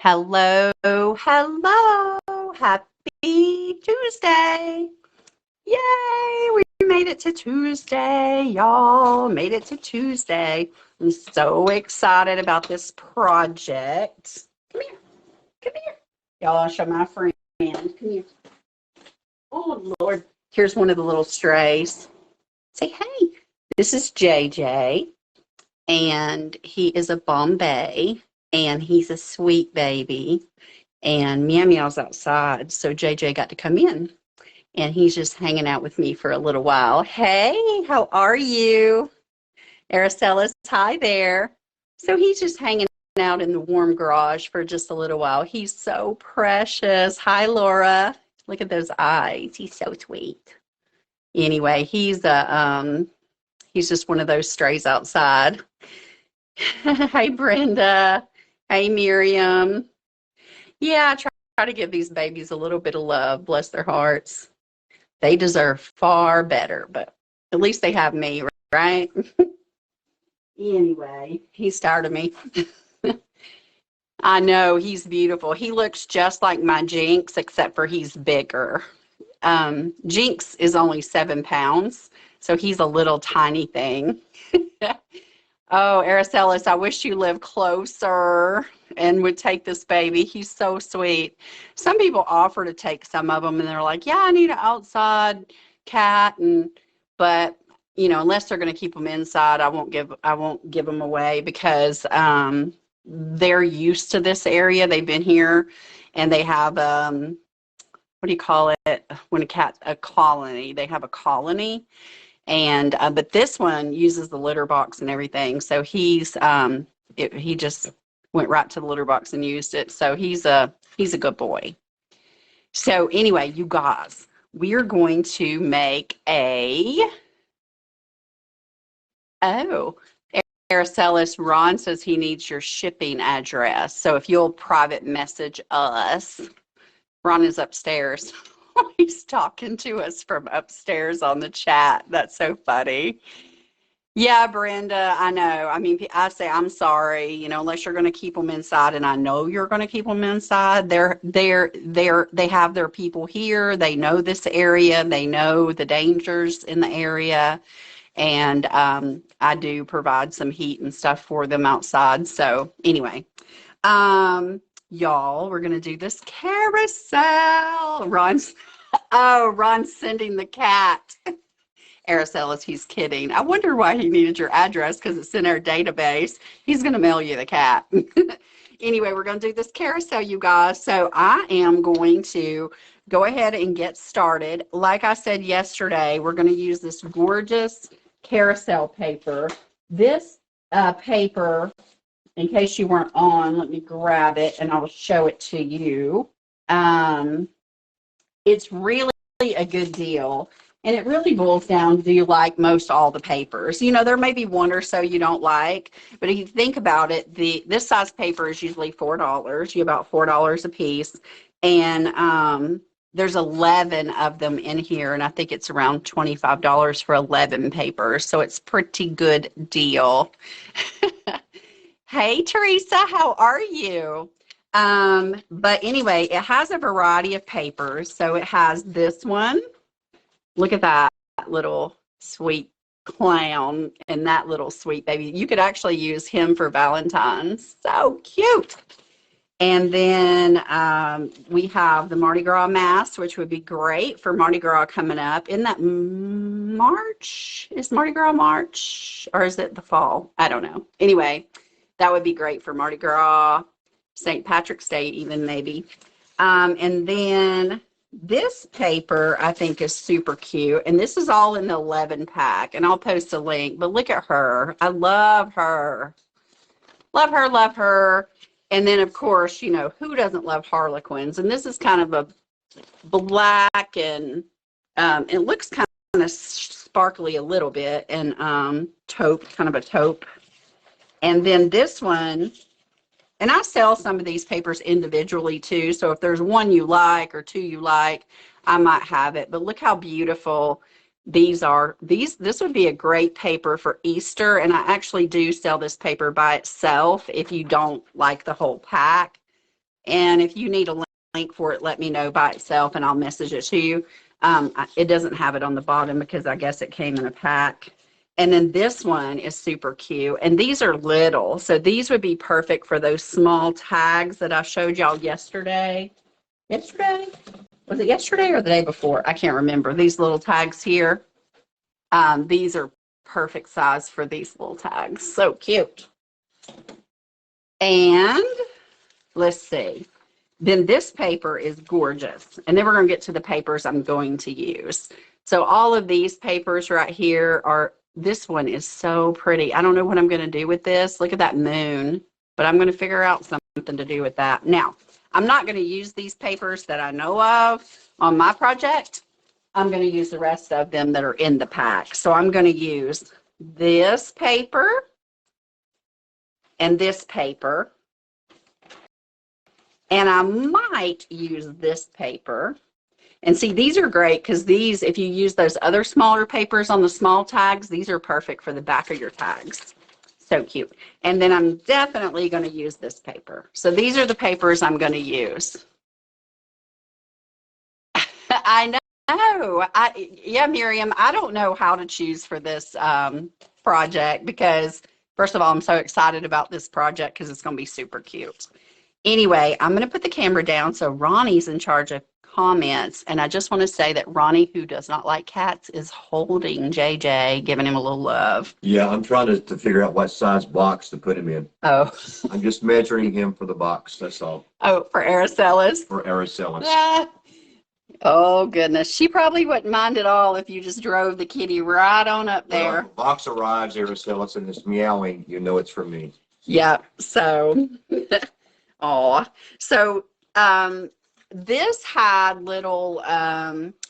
Hello, hello. Happy Tuesday. Yay, we made it to Tuesday, y'all. Made it to Tuesday. I'm so excited about this project. Come here, come here. Y'all, I'll show my friend. Come here. Oh, Lord. Here's one of the little strays. Say, hey, this is JJ, and he is a Bombay, and he's a sweet baby. And Meow Meow's outside, so JJ got to come in, and he's just hanging out with me for a little while. Hey, how are you? Aristella's hi there. So he's just hanging out in the warm garage for just a little while. He's so precious. Hi, Laura. Look at those eyes. He's so sweet. Anyway, he's just one of those strays outside. Hi, Brenda. Hey, Miriam. Yeah, try to give these babies a little bit of love. Bless their hearts. They deserve far better, but at least they have me, right? Anyway, he's tired of me. I know, he's beautiful. He looks just like my Jinx, except for he's bigger. Jinx is only 7 pounds, so he's a little tiny thing. Oh, Aracelis, I wish you lived closer and would take this baby. He's so sweet. Some people offer to take some of them, and they're like, "Yeah, I need an outside cat," but unless they're going to keep them inside, I won't give them away because they're used to this area. They've been here, and they have what do you call it when a colony? They have a colony. And but this one uses the litter box and everything, so he just went right to the litter box and used it. So he's a good boy. So anyway, you guys, we are going to make Aracelis. Ron says he needs your shipping address. So if you'll private message us, Ron is upstairs. He's talking to us from upstairs on the chat. That's so funny. Yeah, Brenda, I know. I mean, I say I'm sorry, unless you're going to keep them inside, and I know you're going to keep them inside. They have their people here. They know this area. They know the dangers in the area, and I do provide some heat and stuff for them outside. So anyway, y'all, we're going to do this carousel. Ron's sending the cat. Aracelis, he's kidding. I wonder why he needed your address, because it's in our database. He's going to mail you the cat. Anyway, we're going to do this carousel, you guys. So I am going to go ahead and get started. Like I said yesterday, we're going to use this gorgeous carousel paper. This paper, in case you weren't on, let me grab it and I'll show it to you. It's really a good deal. And it really boils down, do you like most all the papers? There may be one or so you don't like, but if you think about it, this size paper is usually $4. You about $4 a piece. And there's 11 of them in here, and I think it's around $25 for 11 papers. So it's pretty good deal. Hey, Teresa, how are you? But anyway, it has a variety of papers. So it has this one. Look at that little sweet clown and that little sweet baby. You could actually use him for Valentine's. So cute. And then we have the Mardi Gras mask, which would be great for Mardi Gras coming up. Isn't that March? Is Mardi Gras March? Or is it the fall? I don't know. Anyway, that would be great for Mardi Gras, St. Patrick's Day even maybe. And then this paper I think is super cute. And this is all in the 11 pack. And I'll post a link. But look at her. I love her. Love her, love her. And then, of course, who doesn't love Harlequins? And this is kind of a black and it looks kind of sparkly a little bit and taupe, kind of a taupe. And then this one, and I sell some of these papers individually too. So if there's one you like or two you like, I might have it. But look how beautiful these are. This would be a great paper for Easter. And I actually do sell this paper by itself if you don't like the whole pack. And if you need a link for it, let me know by itself and I'll message it to you. It doesn't have it on the bottom because I guess it came in a pack. And then this one is super cute. And these are little. So these would be perfect for those small tags that I showed y'all yesterday. Yesterday? Was it yesterday or the day before? I can't remember. These little tags here. These are perfect size for these little tags. So cute. And let's see. Then this paper is gorgeous. And then we're going to get to the papers I'm going to use. So all of these papers right here are, this one is so pretty. I don't know what I'm going to do with this. Look at that moon. But I'm going to figure out something to do with that. Now, I'm not going to use these papers that I know of on my project. I'm going to use the rest of them that are in the pack. So I'm going to use this paper and this paper. And I might use this paper. And see, these are great because these, if you use those other smaller papers on the small tags, these are perfect for the back of your tags. So cute. And then I'm definitely going to use this paper. So these are the papers I'm going to use. I know. Yeah, Miriam, I don't know how to choose for this project because, first of all, I'm so excited about this project because it's going to be super cute. Anyway, I'm going to put the camera down so Ronnie's in charge of comments. And I just want to say that Ronnie, who does not like cats, is holding JJ, giving him a little love. Yeah, I'm trying to figure out what size box to put him in. Oh. I'm just measuring him for the box, that's all. Oh, for Aracella's? For Aracella's. Ah. Oh, goodness. She probably wouldn't mind at all if you just drove the kitty right on up there. Well, if the box arrives, Aracella's, and it's meowing, you know it's from me. Yeah, so, oh, so, this had little,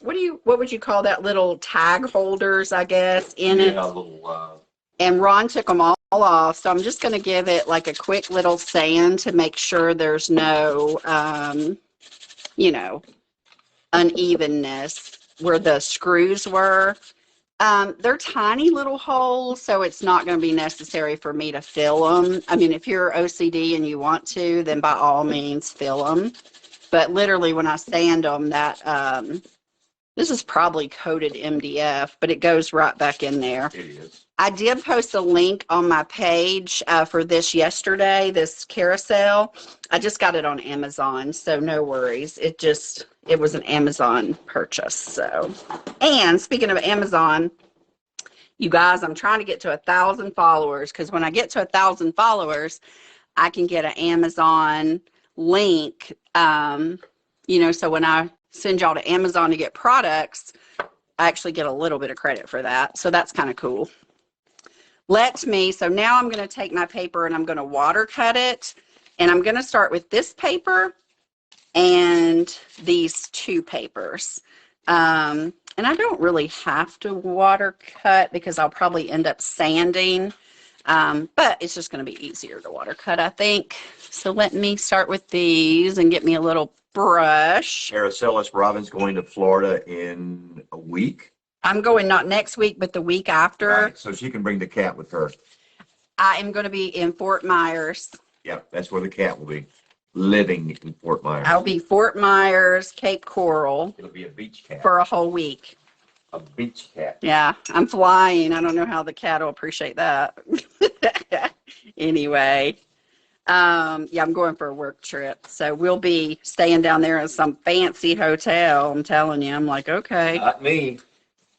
what would you call that, little tag holders, I guess, in it. Yeah, a little, and Ron took them all off, so I'm just going to give it like a quick little sand to make sure there's no, you know, unevenness where the screws were. They're tiny little holes, so it's not going to be necessary for me to fill them. I mean, if you're OCD and you want to, then by all means fill them. But literally when I sand them, that this is probably coated MDF, but it goes right back in there. it is. I did post a link on my page for this yesterday, this carousel. I just got it on Amazon, so no worries. It was an Amazon purchase. So, and speaking of Amazon, you guys, I'm trying to get to 1,000 followers because when I get to 1,000 followers, I can get an Amazon link. You know, so when I send y'all to Amazon to get products, I actually get a little bit of credit for that. So that's kind of cool. So now I'm going to take my paper and I'm going to water cut it. And I'm going to start with this paper and these two papers. And I don't really have to water cut because I'll probably end up sanding. But it's just going to be easier to water cut, I think. So let me start with these and get me a little brush. Aracella's Robin's going to Florida in a week. I'm going not next week, but the week after. Right, so she can bring the cat with her. I am going to be in Fort Myers. Yeah, that's where the cat will be, living in Fort Myers. I'll be Fort Myers, Cape Coral. It'll be a beach cat. For a whole week. A beach cat. Yeah, I'm flying. I don't know how the cat will appreciate that. Anyway, yeah, I'm going for a work trip. So we'll be staying down there in some fancy hotel. I'm telling you, I'm like, okay. Not me.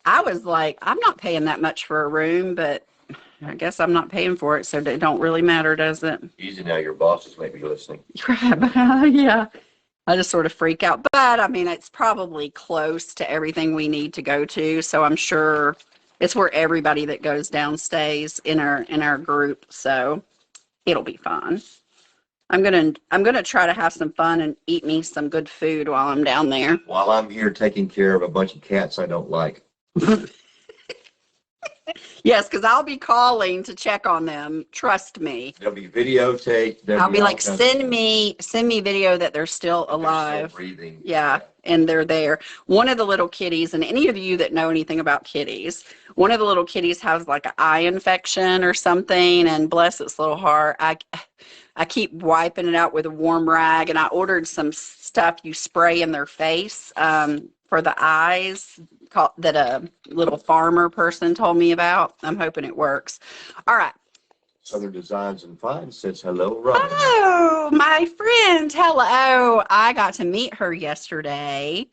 I was like, I'm not paying that much for a room, but I guess I'm not paying for it, so it don't really matter, does it? Easy now, your bosses may be listening. Yeah. I just sort of freak out. But, I mean, it's probably close to everything we need to go to, so I'm sure it's where everybody that goes down stays in our group, so it'll be fun. I'm gonna try to have some fun and eat me some good food while I'm down there. While I'm here taking care of a bunch of cats I don't like. Yes, because I'll be calling to check on them. Trust me. There'll be videotape. I'll be all like, kinds of send me video that they're still they're alive. still breathing. Yeah, and they're there. One of the little kitties, and any of you that know anything about kitties, one of the little kitties has like an eye infection or something, and bless its little heart, I keep wiping it out with a warm rag, and I ordered some stuff you spray in their face for the eyes that a little farmer person told me about. I'm hoping it works. All right. Southern Designs and Finds says hello, Robin. Oh, my friend. Hello. I got to meet her yesterday,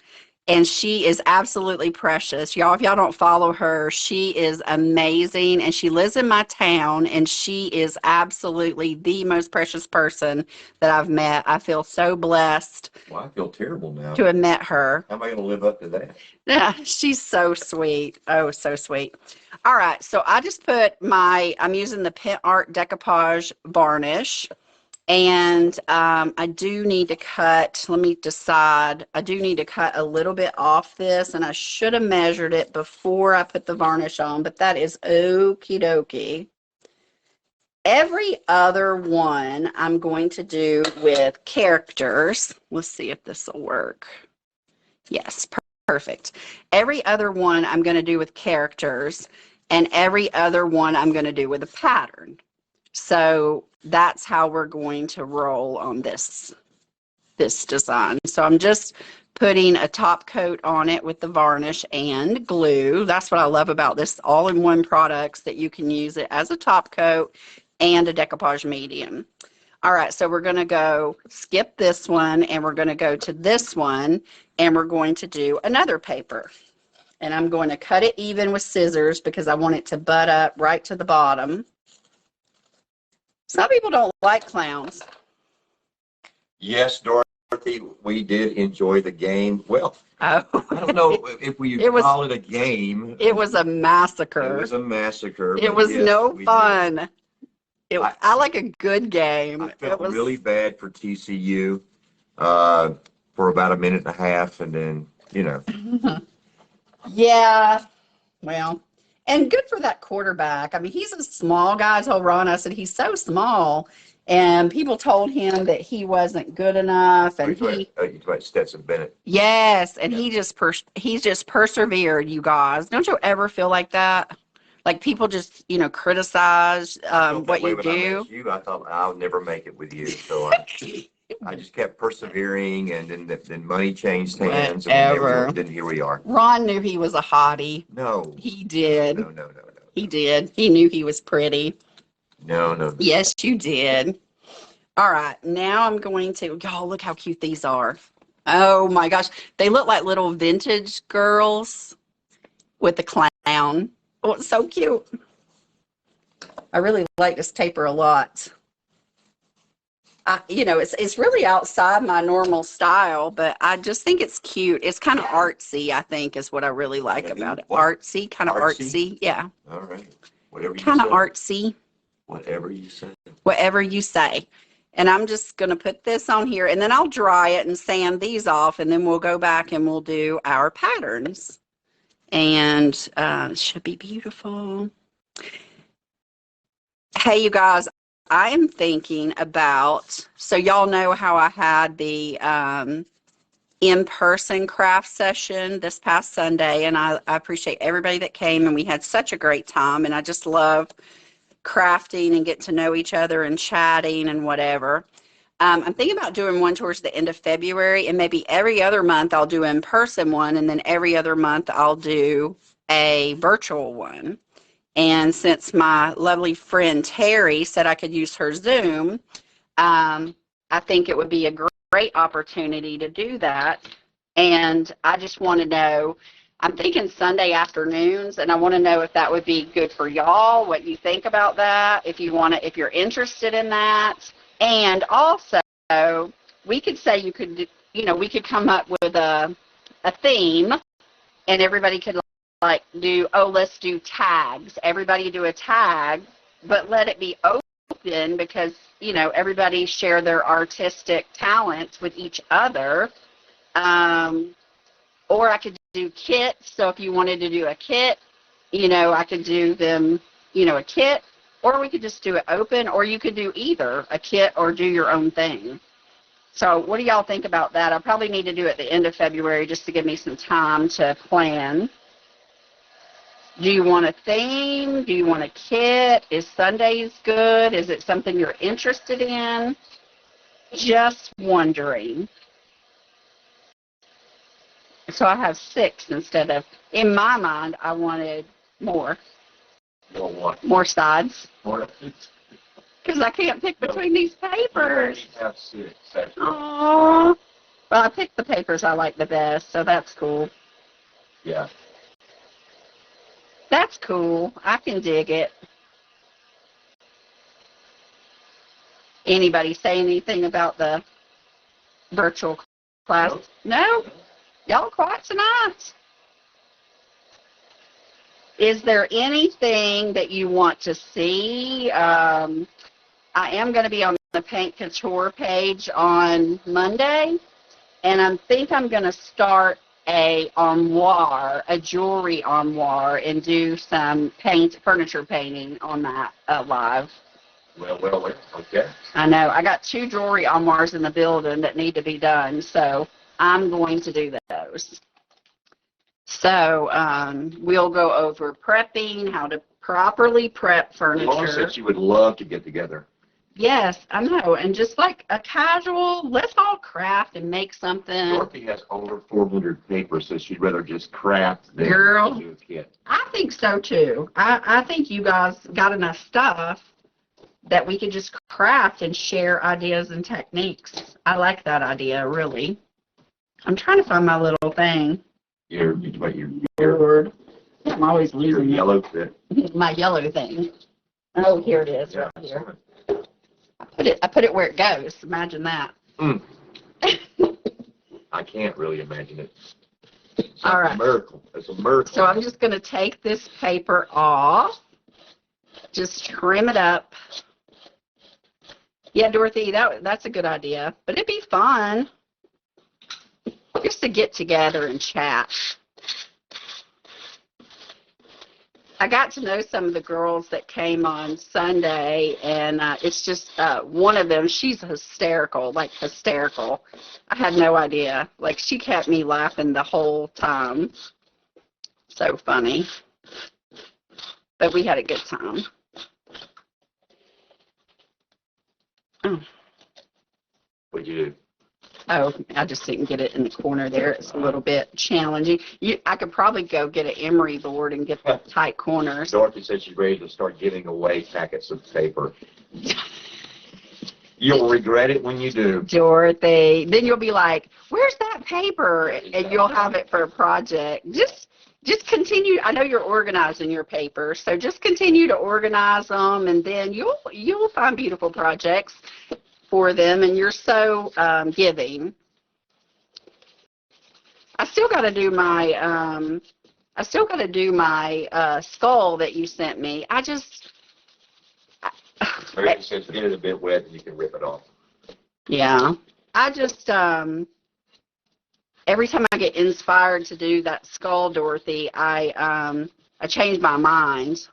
and she is absolutely precious. Y'all, if y'all don't follow her, she is amazing, and she lives in my town, and she is absolutely the most precious person that I've met. I feel so blessed Well, I feel terrible now. to have met her. How am I going to live up to that? Yeah, she's so sweet. Oh, so sweet. All right, so I just put I'm using the Pin Art Decoupage varnish, and I do need to cut, let me decide, I do need to cut a little bit off this, and I should have measured it before I put the varnish on, but that is okie dokie. Every other one I'm going to do with characters. Let's see if this will work. Yes, perfect. Every other one I'm going to do with characters, and every other one I'm going to do with a pattern. So that's how we're going to roll on this design. So I'm just putting a top coat on it with the varnish and glue. That's what I love about this all-in-one products, that you can use it as a top coat and a decoupage medium. All right, so we're going to go skip this one, and we're going to go to this one, and we're going to do another paper. And I'm going to cut it even with scissors because I want it to butt up right to the bottom. Some people don't like clowns. Yes, Dorothy, we did enjoy the game. Well, Oh. I don't know if we call it a game. It was a massacre. It was a massacre. It was yes, no fun. I like a good game. I felt really bad for TCU for about a minute and a half, and then, you know. Yeah, well, and good for that quarterback. I mean, he's a small guy. I told Ron, I said, he's so small, and people told him that he wasn't good enough, and you talking about Stetson Bennett. Yes, and Yeah. He's just persevered, you guys. Don't you ever feel like that? Like people just, criticize what you do? I thought I'll never make it with you, so I just kept persevering, and then money changed hands, Whatever. and then here we are. Ron knew he was a hottie. No. He did. No. He did. He knew he was pretty. No. Yes, you did. All right, now I'm going to, y'all, look how cute these are. Oh my gosh, they look like little vintage girls with the clown. Oh, it's so cute. I really like this paper a lot. It's really outside my normal style, but I just think it's cute. It's kind of artsy, I think, is what I really like about it. Artsy, kind of artsy. Yeah. All right. Whatever you say. Kind of artsy. Whatever you say. Whatever you say. And I'm just going to put this on here, and then I'll dry it and sand these off, and then we'll go back and we'll do our patterns. And it should be beautiful. Hey, you guys, I am thinking about, so y'all know how I had the in-person craft session this past Sunday, and I appreciate everybody that came, and we had such a great time, and I just love crafting and getting to know each other and chatting and whatever. I'm thinking about doing one towards the end of February, and maybe every other month I'll do an in-person one, and then every other month I'll do a virtual one. And since my lovely friend Terry said I could use her Zoom, I think it would be a great opportunity to do that. And I just want to know, I'm thinking Sunday afternoons, and I want to know if that would be good for y'all, what you think about that, if you're interested in that. And also, we could say we could come up with a theme, and everybody could let's do tags. Everybody do a tag, but let it be open because, everybody share their artistic talents with each other. Or I could do kits. So if you wanted to do a kit, you know, I could do them, you know, a kit, or we could just do it open, or you could do either a kit or do your own thing. So what do y'all think about that? I probably need to do it at the end of February just to give me some time to plan. Do you want a theme? Do you want a kit? Is Sundays good? Is it something you're interested in? Just wondering. So I have 6 instead of, in my mind, I wanted more. More what? More sides. More. Because I can't pick between these papers. You have 6. Aww. Well, I picked the papers I like the best, so that's cool. Yeah. That's cool. I can dig it. Anybody say anything about the virtual class? No? Y'all quiet tonight? Is there anything that you want to see? I am going to be on the Paint Couture page on Monday, and I think I'm going to start a armoire, a jewelry armoire, and do some furniture painting on that live. Well, okay. I know. I got 2 jewelry armoires in the building that need to be done, so I'm going to do those. So we'll go over prepping, how to properly prep furniture. Laura said she would love to get together. Yes, I know. And just like a casual, let's all craft and make something. Dorothy has over 400 papers, so she'd rather just craft than Girl, do a kit. I think so too. I think you guys got enough stuff that we could just craft and share ideas and techniques. I like that idea, really. I'm trying to find my little thing. Your Lord. I'm always losing yellow bit. my yellow thing. Oh, here it is, right here. I put it where it goes. Imagine that. Mm. I can't really imagine it. It's all right. A miracle. It's a miracle. So I'm just going to take this paper off. Just trim it up. Yeah, Dorothy, that's a good idea. But it'd be fun just to get together and chat. I got to know some of the girls that came on Sunday, and it's just one of them, she's hysterical, like hysterical. I had no idea. Like, she kept me laughing the whole time. So funny. But we had a good time. Oh. What'd you do? Oh, I just didn't get it in the corner there. It's a little bit challenging. I could probably go get an emery board and get the tight corners. Dorothy said she's ready to start giving away packets of paper. You'll regret it when you do. Dorothy. Then you'll be like, where's that paper? And you'll have it for a project. Just continue. I know you're organizing your papers, so just continue to organize them, and then you'll find beautiful projects for them, and you're so giving. I still got to do my skull that you sent me. Mary says get it a bit wet and you can rip it off. Yeah. I just every time I get inspired to do that skull, Dorothy, I change my mind.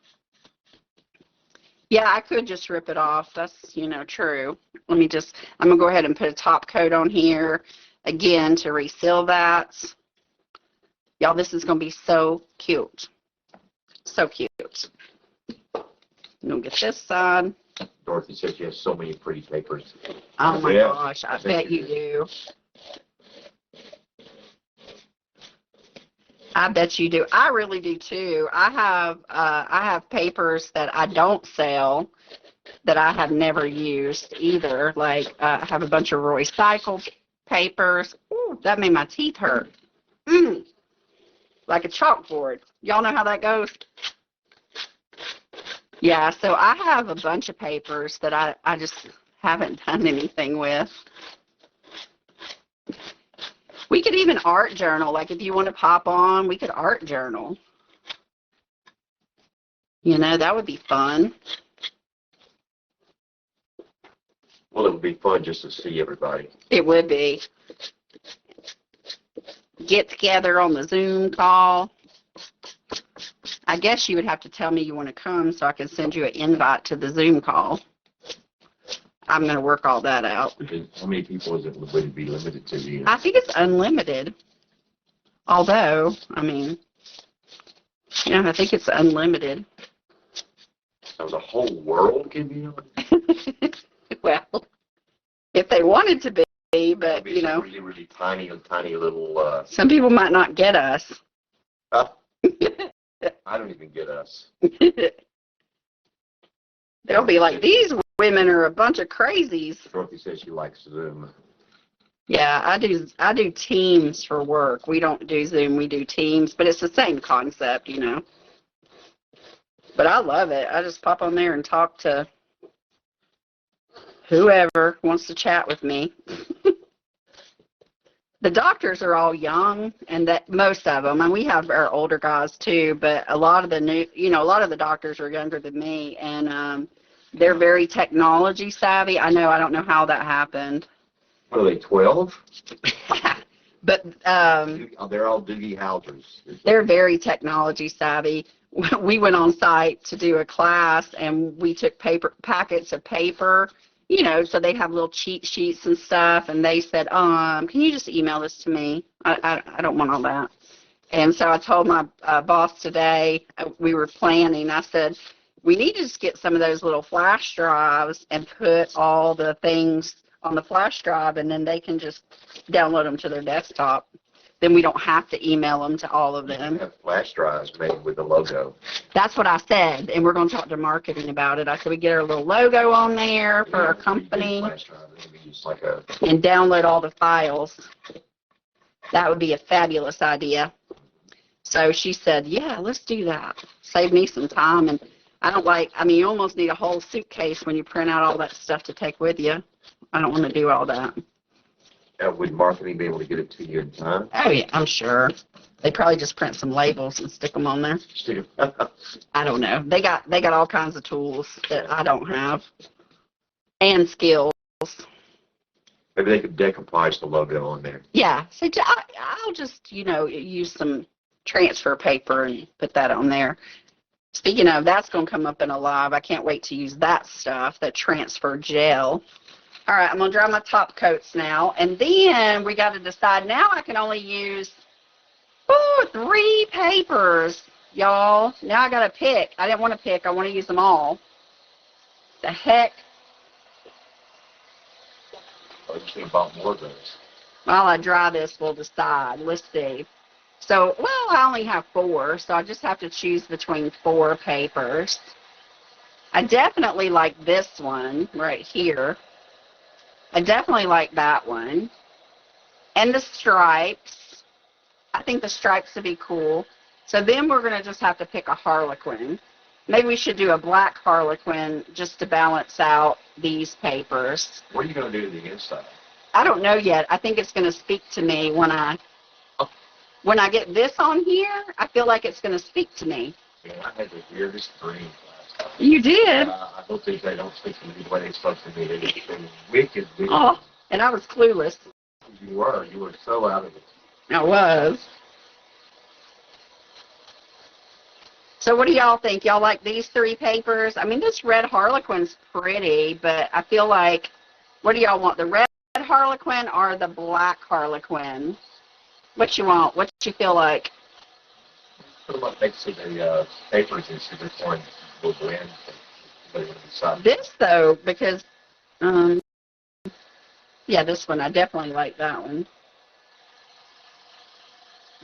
Yeah, I could just rip it off. That's, true. I'm going to go ahead and put a top coat on here again to reseal that. Y'all, this is going to be so cute. So cute. I'm going to get this side. Dorothy says you have so many pretty papers. Oh my gosh, I bet you do. I bet you do. I really do too. I have papers that I don't sell that I have never used either. Like I have a bunch of recycled papers. Ooh, that made my teeth hurt. Like a chalkboard. Y'all know how that goes? Yeah, so I have a bunch of papers that I just haven't done anything with. We could even art journal. Like if you want to pop on, we could art journal. That would be fun. Well, it would be fun just to see everybody. It would be. Get together on the Zoom call. I guess you would have to tell me you want to come so I can send you an invite to the Zoom call. I'm going to work all that out. How many people is it would it be limited to? You know? I think it's unlimited. Although, I mean, I think it's unlimited. So the whole world can be on? Well, if they wanted to be, but, Really, really tiny little... some people might not get us. I don't even get us. They'll be like, these women are a bunch of crazies. Dorothy says she likes Zoom. Yeah, I do Teams for work. We don't do Zoom, we do Teams, but it's the same concept, But I love it. I just pop on there and talk to whoever wants to chat with me. The doctors are all young, and that most of them, and we have our older guys too, but a lot of the doctors are younger than me, and they're very technology savvy. I don't know how that happened. What are they, 12? But they're all Doogie Howsers. They're very technology savvy. We went on site to do a class, and we took packets of paper, so they'd have little cheat sheets and stuff, and they said, can you just email this to me? I don't want all that. And so I told my boss today, we were planning, I said, we need to just get some of those little flash drives and put all the things on the flash drive, and then they can just download them to their desktop. Then we don't have to email them to all of them. You have flash drives made with the logo. That's what I said, and we're going to talk to marketing about it. I said we get our little logo on there for our company and download all the files. That would be a fabulous idea. So she said, yeah, let's do that. Save me some time. And you almost need a whole suitcase when you print out all that stuff to take with you. I don't want to do all that. Would marketing be able to get it to you in time? Oh, yeah, I'm sure. They probably just print some labels and stick them on there. I don't know. They got all kinds of tools that I don't have, and skills. Maybe they could decoupage the logo on there. Yeah. So I'll just, use some transfer paper and put that on there. Speaking of, that's going to come up in a live. I can't wait to use that stuff, that transfer gel. All right, I'm going to dry my top coats now. And then we got to decide. Now I can only use 3 papers, y'all. Now I got to pick. I didn't want to pick. I want to use them all. The heck? I just think about more of those. While I dry this, we'll decide. Let's see. So, I only have 4, so I just have to choose between 4 papers. I definitely like this one right here. I definitely like that one. And the stripes. I think the stripes would be cool. So then we're going to just have to pick a harlequin. Maybe we should do a black harlequin just to balance out these papers. What are you going to do to the inside? I don't know yet. I think it's going to speak to me when I get this on here. I feel like it's going to speak to me. Yeah, I had the weirdest dream. You did? I don't think they don't speak to me the way they're supposed to be. They're wicked. Oh, and I was clueless. You were so out of it. I was. So what do y'all think? Y'all like these 3 papers? I mean, this red harlequin's pretty, but I feel like, what do y'all want, the red harlequin or the black harlequin? What you want? What you feel like? Put them up next to the papers and see which one will win. This, though, because, this one, I definitely like that one.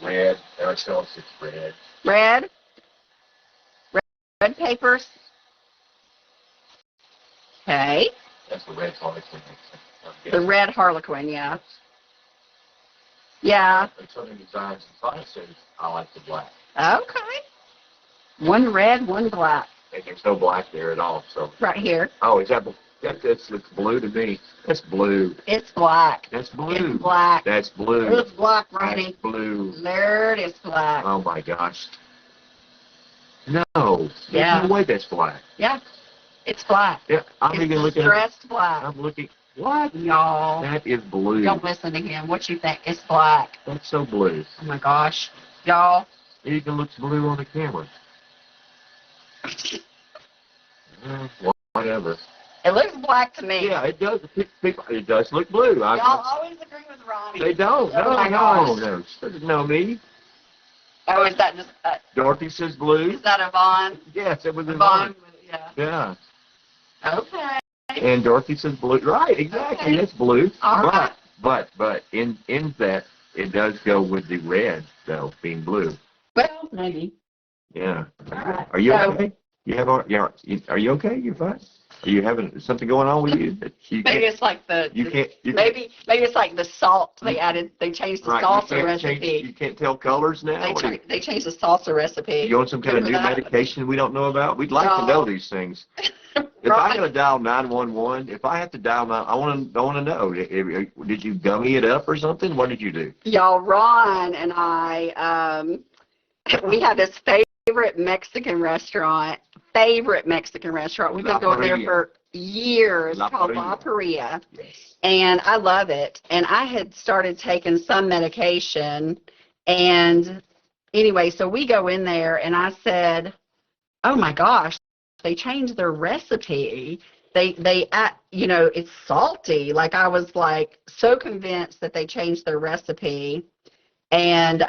Red. Carousel, it's red. Red? Red papers? Okay. That's the red harlequin. The red harlequin, yeah. Yeah. Southern Designs and Science says I like the black. Okay. 1 red, 1 black. And there's no black there at all. So. Right here. Oh, is that? It's blue to me. That's blue. It's black. That's blue. It's black. That's blue. It's black, Ronnie. That's blue. There it is, black. Oh my gosh. No. Yeah. There's no way that's black. Yeah. It's black. Yeah. I'm even looking. Stressed black. I'm looking. What? Y'all. That is blue. Don't listen to him. What you think? It's black. That's so blue. Oh my gosh. Y'all. It even looks blue on the camera. Whatever. It looks black to me. Yeah, it does. It does look blue. Y'all always agree with Ronnie. They don't. Oh my No. Doesn't know me. Oh, is that just Dorothy says blue. is that Yvonne? Yes, it was Yvonne, yeah. Yeah. Okay. And Dorothy says blue. Right, exactly. Okay. It's blue. All right. But in that it does go with the red though, being blue. Well, maybe. Yeah. All right. Are you So- okay? Are you okay? You fine? Are you having something going on with you? Maybe it's like maybe it's like the salt they changed the salsa recipe. You can't tell colors now. They changed the salsa recipe. You want some kind of new medication we don't know about? We'd like to know these things. If I gotta dial 911, if I have to dial 9, I want to know. Did you gummy it up or something? What did you do? Y'all, Ron and I, we have this favorite Mexican restaurant. We've been going there for years. It's called La Paria. Yes. And I love it. And I had started taking some medication. And anyway, so we go in there and I said, oh my gosh, they changed their recipe. It's salty. Like I was like so convinced that they changed their recipe. And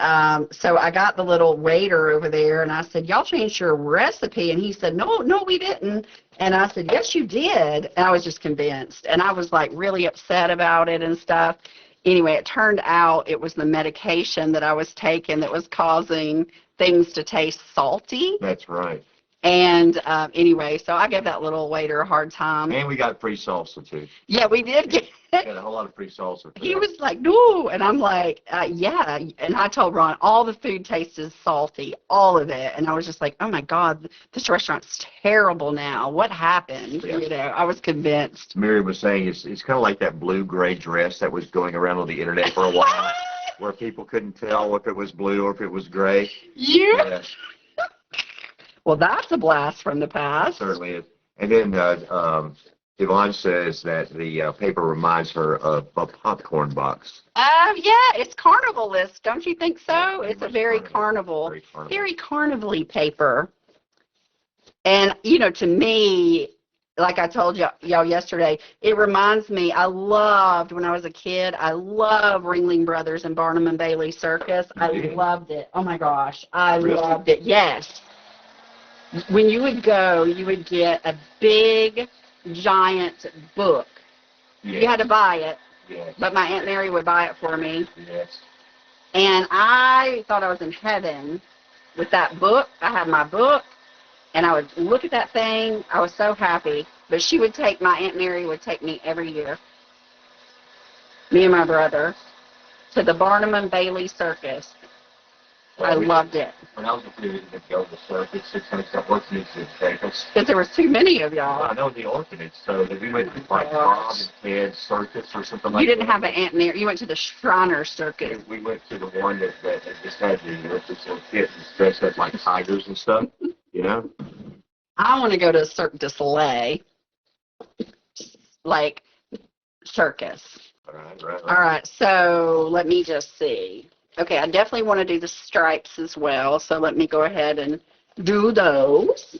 so I got the little waiter over there and I said, y'all changed your recipe. And he said, no, we didn't. And I said, yes, you did. And I was just convinced. And I was like really upset about it and stuff. Anyway, it turned out it was the medication that I was taking that was causing things to taste salty. That's right. And anyway, so I gave that little waiter a hard time. And we got free salsa too. Yeah, we did get We got a whole lot of free salsa. He was like, no. And I'm like, yeah. And I told Ron, all the food tasted salty, all of it. And I was just like, oh my God, this restaurant's terrible now. What happened? Yeah. You know, I was convinced. Miriam was saying it's kind of like that blue-gray dress that was going around on the internet for a while, where people couldn't tell if it was blue or if it was gray. Yeah. Well, that's a blast from the past. It certainly is. And then Yvonne says that the paper reminds her of a popcorn box. Yeah, it's carnivalist. Don't you think so? It's a very carnival, very carnival-y paper. And, to me, like I told y'all yesterday, it reminds me, when I was a kid, I loved Ringling Brothers and Barnum and Bailey Circus. I loved it. Oh, my gosh. I loved it. Yes. When you would go, you would get a big, giant book. Yes. You had to buy it, yes. But my Aunt Mary would buy it for me. Yes. And I thought I was in heaven with that book. I had my book, and I would look at that thing. I was so happy. But my Aunt Mary would take me every year, me and my brother, to the Barnum and Bailey Circus. I loved it. When I was a kid, I'd go to the circus, 600 orphanage circus. Because there was too many of y'all. Well, I know the orphanage, so we went to like Bob and Ted Circus or something like that. You didn't have an Aunt Mary. You went to the Shriner Circus. We went to the one that just had the little kids dressed up like tigers and stuff, I want to go to Cirque du Soleil, like circus. Right. All right, so let me just see. Okay, I definitely want to do the stripes as well, so let me go ahead and do those.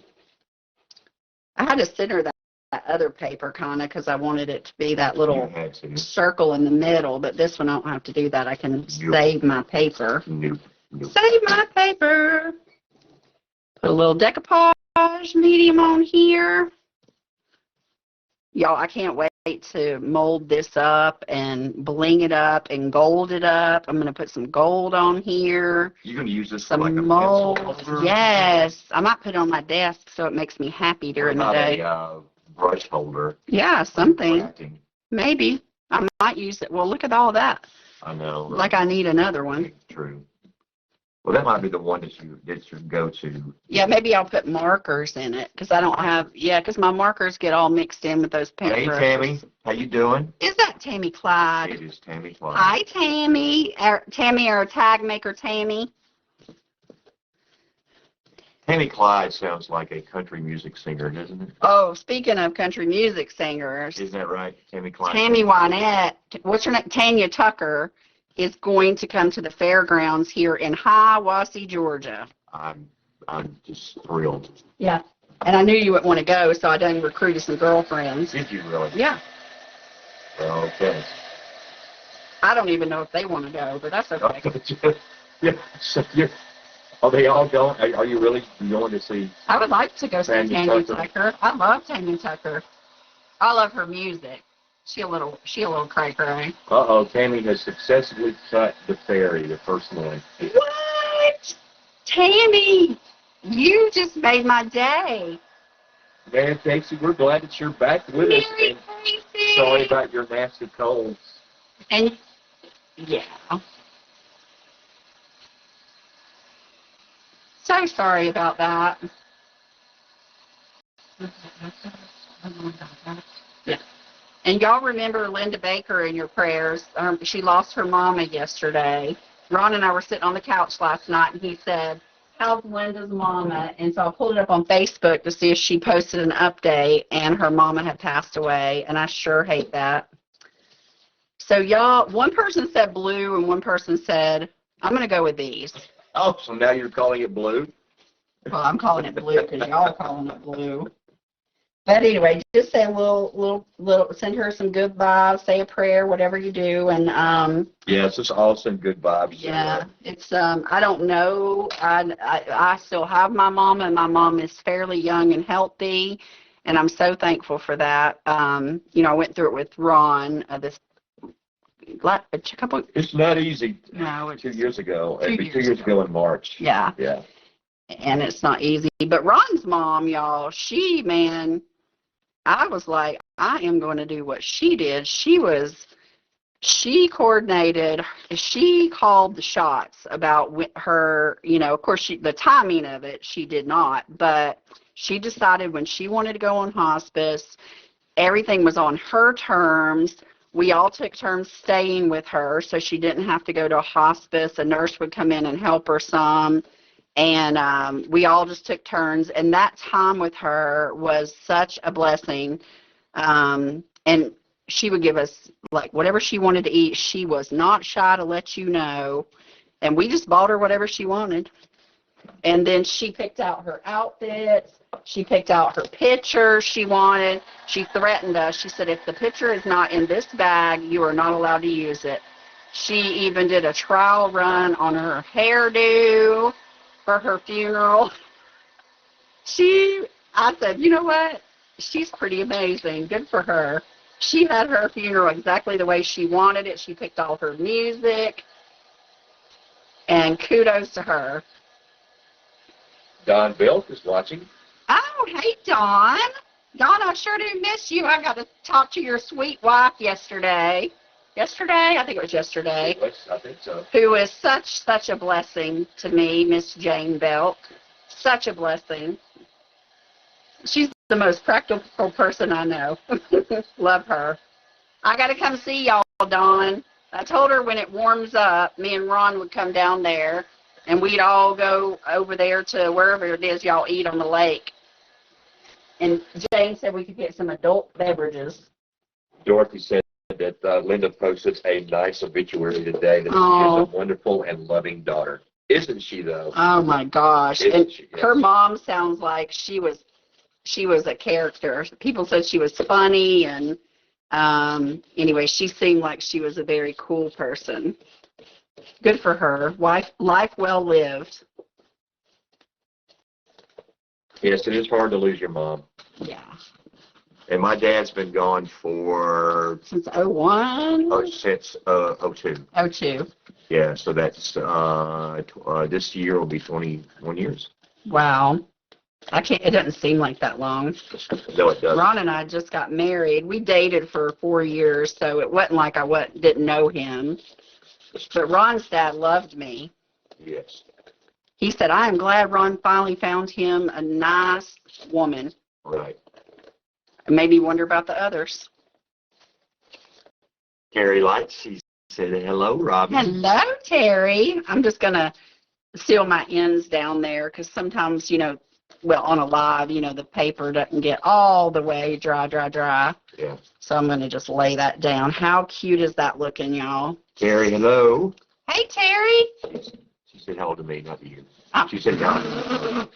I had to center that other paper kind of because I wanted it to be that little circle in the middle, but this one I don't have to do that. I can save my paper. Nope. Save my paper. Put a little decoupage medium on here. Y'all, I can't wait to mold this up and bling it up and gold it up. I'm going to put some gold on here. You're going to use this some for like a mold. pencil holder? Yes. I might put it on my desk so it makes me happy during the day. A brush holder. Yeah, something. Maybe. I might use it. Well, look at all that. I know. Right? Like I need another one. True. Well, that might be the one that you go to. Yeah, maybe I'll put markers in it because I don't have. Yeah, because my markers get all mixed in with those paint Hey, brushes. Tammy, how you doing? Is that Tammy Clyde? It is Tammy Clyde. Hi, Tammy. Tammy, our tag maker, Tammy. Tammy Clyde sounds like a country music singer, doesn't it? Oh, speaking of country music singers. Isn't that right, Tammy Clyde? Tammy Wynette. What's her name? Tanya Tucker is going to come to the fairgrounds here in Hiawassee, Georgia. I'm just thrilled. Yeah. And I knew you wouldn't want to go, so I done recruited some girlfriends. Did you really? Yeah. Okay. I don't even know if they want to go, but that's okay. Yeah. So are they all going? Are you really going to see? I would like to go see Tanya Tanya Tucker? Tucker. I love Tanya Tucker. I love her music. She a little cray cray. Tammy has successfully cut the fairy, the first one. What? Tammy, you just made my day. Man, Casey, we're glad that you're back with us. Merry Casey. Sorry about your nasty colds. And yeah. So sorry about that. Yeah. And y'all remember Linda Baker in your prayers. She lost her mama yesterday. Ron and I were sitting on the couch last night, and he said, how's Linda's mama? And so I pulled it up on Facebook to see if she posted an update, and her mama had passed away, and I sure hate that. So y'all, one person said blue, and one person said, I'm going to go with these. Oh, so now you're calling it blue? Well, I'm calling it blue because y'all are calling it blue. But anyway, just say a little, send her some good vibes, say a prayer, whatever you do, and yeah, it's just all some good vibes. yeah, it's I don't know, I still have my mom, and my mom is fairly young and healthy, and I'm so thankful for that. You know, I went through it with Ron this a couple. It's not easy. No, it's 2 years ago. 2 It'd be 2 years years ago. ago in March. Yeah. Yeah. And it's not easy. But Ron's mom, y'all, she, man, I was like, I am going to do what she did. She coordinated, she called the shots about her, you know, of course, the timing of it, she did not, but she decided when she wanted to go on hospice, everything was on her terms. We all took turns staying with her, so she didn't have to go to a hospice. A nurse would come in and help her some. And we all just took turns, and that time with her was such a blessing. And she would give us, like, whatever she wanted to eat. She was not shy to let you know, and we just bought her whatever she wanted. And then she picked out her outfits. She picked out her picture she wanted. She threatened us. She said, if the picture is not in this bag, you are not allowed to use it. She even did a trial run on her hairdo for her funeral. I said, you know what? She's pretty amazing. Good for her. She had her funeral exactly the way she wanted it. She picked all her music. And kudos to her. Don Belk is watching. Oh, hey, Dawn. Dawn, I sure do miss you. I got to talk to your sweet wife yesterday. Yesterday? I think it was yesterday. I think so. Who is such a blessing to me, Miss Jane Belk. Such a blessing. She's the most practical person I know. Love her. I got to come see y'all, Dawn. I told her when it warms up, me and Ron would come down there, and we'd all go over there to wherever it is y'all eat on the lake. And Jane said we could get some adult beverages. Dorothy said that Linda posted a nice obituary today that she is a wonderful and loving daughter. Isn't she, though? Oh, my gosh. Isn't and she? Yes. Her mom sounds like she was a character. People said she was funny, and anyway, she seemed like she was a very cool person. Good for her. Life well lived. Yes, it is hard to lose your mom. Yeah. And my dad's been gone for... Since 01? Oh, since 02. 02. Yeah, so that's, this year will be 21 years. Wow. It doesn't seem like that long. No, it doesn't. Ron and I just got married. We dated for 4 years, so it wasn't like I didn't know him. But Ron's dad loved me. Yes. He said, I am glad Ron finally found him a nice woman. Right. It made me wonder about the others. Carrie Light, she said, hello, Robbie. Hello, Terry. I'm just going to seal my ends down there because sometimes, on a live, the paper doesn't get all the way dry. Yeah. So I'm going to just lay that down. How cute is that looking, y'all? Carrie, hello. Hey, Terry. She said hello to me, not to you. Oh. She said hello.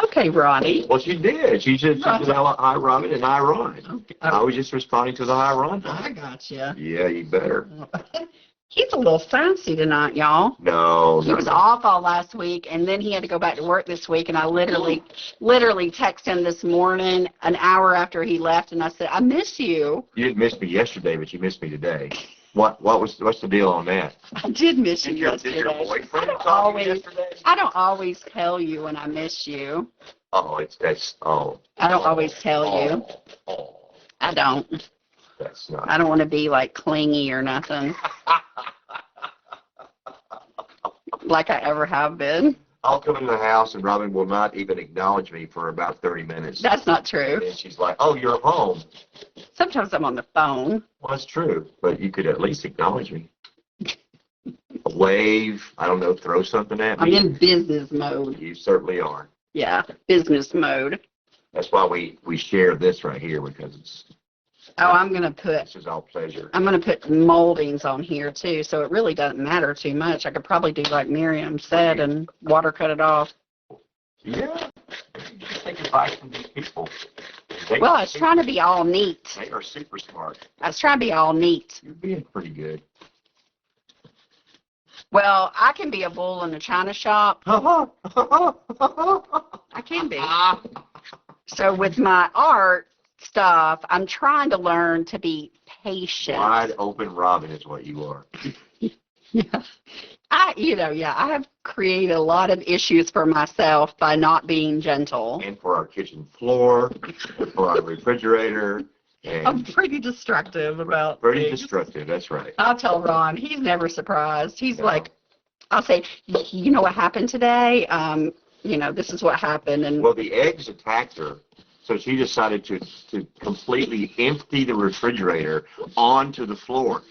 Okay, Ronnie. Well, she did. She said, hi, Robin, and hi, Ron. Okay. I was just responding to the hi, Ron. I got you. Yeah, you better. He's a little sassy tonight, y'all. No, He was off all last week, and then he had to go back to work this week, and I literally texted him this morning an hour after he left, and I said, I miss you. You didn't miss me yesterday, but you missed me today. What's the deal on that? I did miss you yesterday. Did your boyfriend call you yesterday? I don't always tell you when I miss you. Oh, I don't always tell you. I don't. That's not. I don't want to be like clingy or nothing. Like I ever have been. I'll come in the house and Robin will not even acknowledge me for about 30 minutes. That's not true. And then she's like, oh, you're home. Sometimes I'm on the phone. Well, that's true, but you could at least acknowledge me. A wave, I don't know, throw something at me. I'm in business mode. You certainly are. Yeah, business mode. That's why we share this right here, because it's. Oh, this is all pleasure. I'm going to put moldings on here, too, so it really doesn't matter too much. I could probably do like Miriam said and water cut it off. Yeah. Just take advice from these people. Well, I was trying to be all neat. They are super smart. I was trying to be all neat. You're being pretty good. Well, I can be a bull in a china shop. I can be. So with my art stuff, I'm trying to learn to be patient. Wide open Robin is what you are. Yeah. I have created a lot of issues for myself by not being gentle. And for our kitchen floor, and for our refrigerator. And I'm pretty destructive about pretty destructive, that's right. I'll tell Ron. He's never surprised. He's like, I'll say, you know what happened today? This is what happened. And well, the eggs attacked her. So she decided to completely empty the refrigerator onto the floor,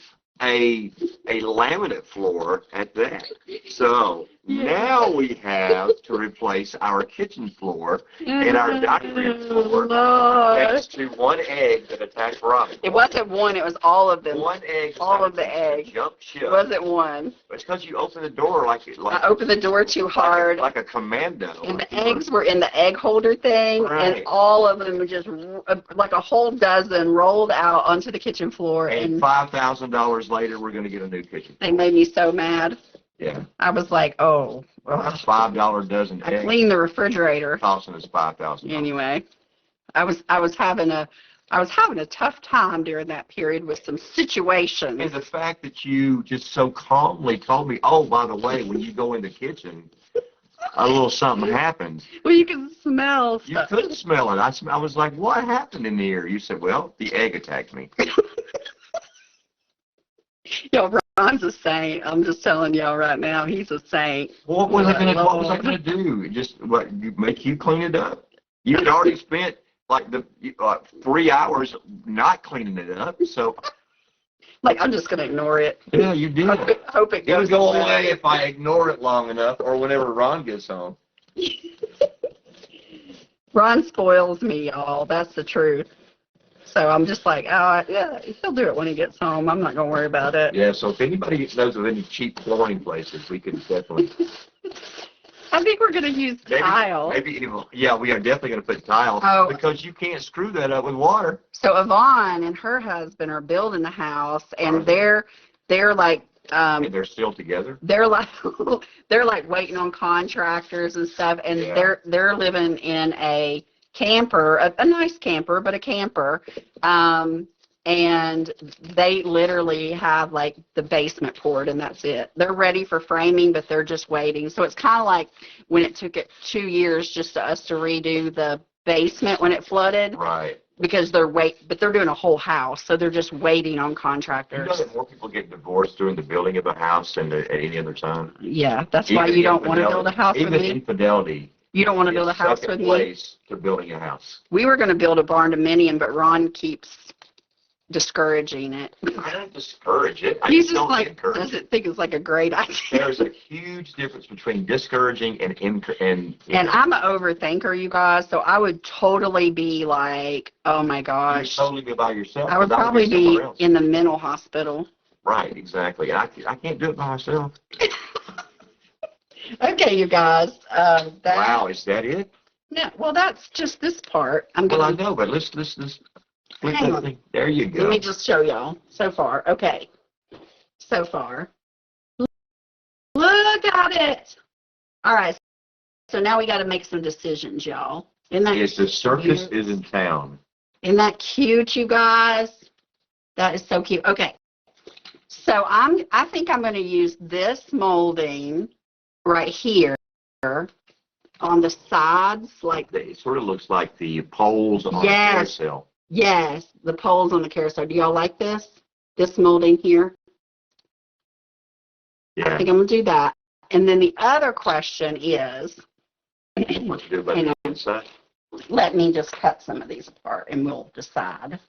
a laminate floor at that. So now we have to replace our kitchen floor and our dining room floor thanks to one egg that attacked Robin. It wasn't one, it was all of them. One egg. All of the eggs. Jump ship. It wasn't one. It's because you opened the door like I opened the door too hard. Like a commando. And the eggs were in the egg holder thing, right. And all of them were just like a whole dozen rolled out onto the kitchen floor. And $5,000 later, we're going to get a new kitchen. They made me so mad. Yeah. I was like, oh. A $5 dozen eggs. I cleaned the refrigerator. Costing us $5,000. Anyway, I was having a tough time during that period with some situations. And the fact that you just so calmly told me, oh, by the way, when you go in the kitchen, a little something happened. Well, you can smell stuff. You couldn't smell it. I was like, what happened in here? You said, well, the egg attacked me. Ron's a saint. I'm just telling y'all right now, he's a saint. What was I going to do? Just make you clean it up? You had already spent like 3 hours not cleaning it up, so. Like, I'm just going to ignore it. Yeah, you did. Hope it goes It'll go away if I ignore it long enough or whenever Ron gets home. Ron spoils me, y'all. That's the truth. So I'm just like, oh, yeah, he'll do it when he gets home. I'm not going to worry about it. Yeah, so if anybody knows of any cheap flooring places, we could definitely. I think we're going to use tile. Yeah, we are definitely going to put tile because you can't screw that up with water. So Yvonne and her husband are building the house, and they're like. And they're still together. They're like waiting on contractors and stuff, and they're living in a camper, a nice camper, but a camper. And they literally have like the basement poured and that's it. They're ready for framing, but they're just waiting. So it's kind of like when it took it 2 years just to us to redo the basement when it flooded. Right. Because they're doing a whole house, so they're just waiting on contractors. You know that more people get divorced during the building of a house than at any other time? Yeah, that's why you don't want to build a house with me. Even infidelity. You don't want to build a house with me? Place to building a house. We were going to build a barn-dominium, but Ron keeps discouraging it. I don't discourage it. He's just like, doesn't think it's like a great idea. There's a huge difference between discouraging and I'm an overthinker, you guys, so I would totally be like, oh my gosh. You'd totally be by yourself. I would probably be in the mental hospital. Right, exactly. I can't do it by myself. Okay, you guys. Wow, is that it? No, well, that's just this part. Well, I know, but let's flip Hang that on. thing. There you go. Let me just show y'all so far. Okay. So far. Look at it. All right. So now we got to make some decisions, y'all. Isn't that Yes, the circus cute? is in town. Isn't that cute, you guys? That is so cute. Okay. So I think I'm going to use this molding right here on the sides, like It sort of looks like the poles on a Yes. carousel. yes, the poles on the carousel. Do y'all like this? This molding here? I Yeah. think I'm going to do that. And then the other question is, What you do about Hang the on. inside? let me just cut some of these apart and we'll decide.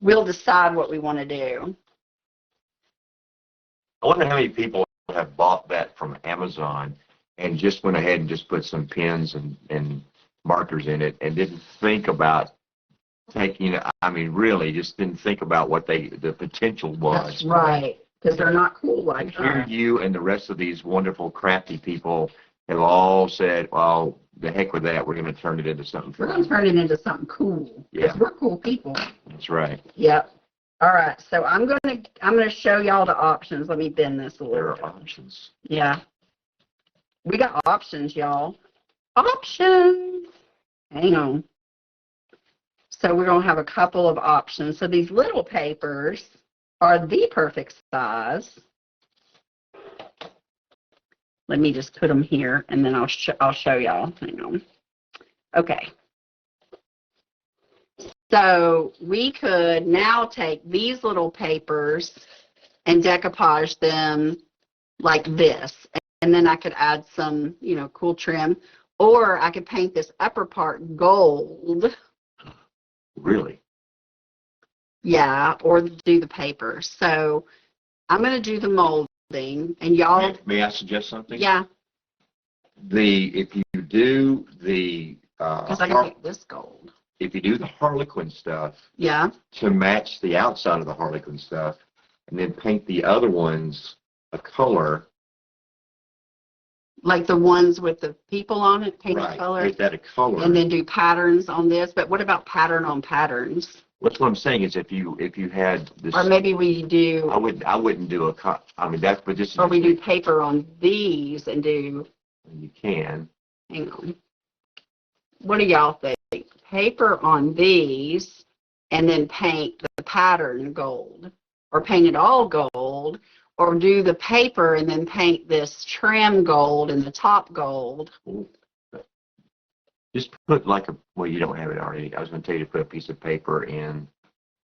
We'll decide what we want to do. I wonder how many people have bought that from Amazon and just went ahead and just put some pins and markers in it and didn't think about taking, I mean, really just didn't think about what the potential was. That's right, because they're not cool And like here that. you and the rest of these wonderful, crafty people have all said, well, the heck with that. We're going to turn it into something We're going to fun. turn it into something cool. Yeah. Because we're cool people. That's right. Yep. All right, so I'm gonna show y'all the options. Let me bend this a There little are bit. options. Yeah. We got options, y'all. Options. Hang on. So we're gonna have a couple of options. So these little papers are the perfect size. Let me just put them here, and then I'll show y'all. Hang on. Okay. So we could now take these little papers and decoupage them like this. And then I could add some, cool trim. Or I could paint this upper part gold. Really? Yeah, or do the paper. So I'm going to do the molding. And y'all, May I suggest something? yeah, If you do the because I can make this gold. if you do the Harlequin stuff Yeah, to match the outside of the Harlequin stuff, and then paint the other ones a color, like the ones with the people on it, paint right? color. Paint that a color. And then do patterns on this. But what about pattern on patterns? What's what I'm saying is if you had this, Or maybe we do, I wouldn't do a I mean that's but this is or we do paper on these and do, you can. hang on. What do y'all think? Paper on these and then paint the pattern gold, or paint it all gold, or do the paper and then paint this trim gold and the top gold. Just put well, you don't have it already. I was going to tell you to put a piece of paper in.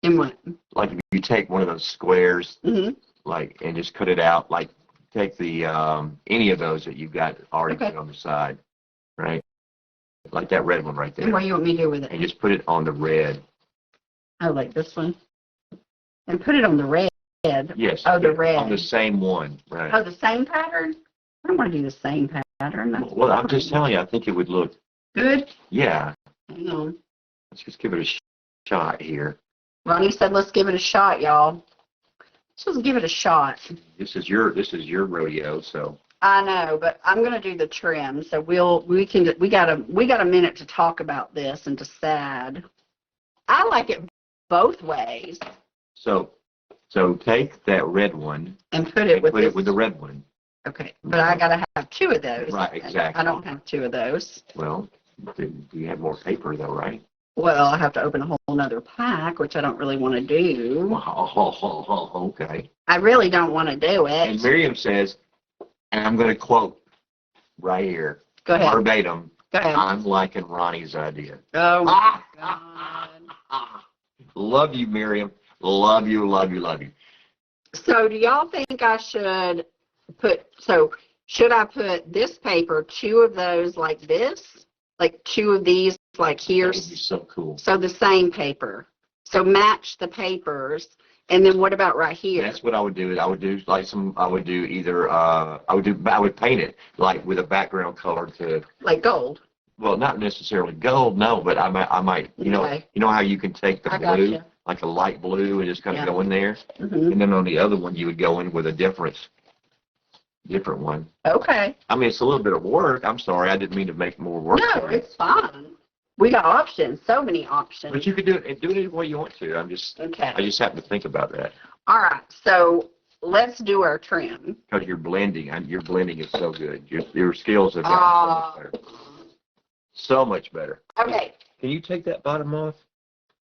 In what? Like if you take one of those squares, Mm-hmm. and just cut it out. Like take the any of those that you've got already Okay. put on the side, right? Like that red one right there. And what do you want me to do with it? And just put it on the red. Oh, like this one? And put it on the red. Yes. Oh, the red. On the same one, right? Oh, the same pattern? I don't want to do the same pattern. That's Well, I'm fine. just telling you, I think it would look. Good. Yeah. Hang on. Let's just give it a shot here. Ronnie said, let's give it a shot, y'all. Let's just give it a shot. This is your rodeo, so. I know, but I'm going to do the trim. So we got a minute to talk about this and decide. I like it both ways. So take that red one And put it with put it with the red one. Okay, but I got to have two of those. Right, exactly. I don't have two of those. Well, you have more paper though, right? Well, I have to open a whole nother pack, which I don't really want to do. Oh, okay. I really don't want to do it. And Miriam says, and I'm going to quote right here, Go ahead. verbatim, Go ahead. I'm liking Ronnie's idea. Oh, my God. Love you, Miriam. Love you, love you, love you. So do y'all think I should should I put this paper, two of those like this? Like two of these like here? That would be so cool. So the same paper. So match the papers. And then what about right here? That's what I would do. I would do I would paint it like with a background color to. Like gold. Well, not necessarily gold, no, but I might, Okay. you know how you can take the I blue, gotcha. like a light blue, and just kind of Yeah. go in there, Mm-hmm. and then on the other one you would go in with a different different one. Okay. I mean, it's a little bit of work. I'm sorry, I didn't mean to make more work. No, it's fine. We got options, so many options. But you could do it any way you want to. Okay. I just happen to think about that. All right, so let's do our trim. Because your blending is so good. Your skills have gotten so much better. So much better. Okay. Can you take that bottom off?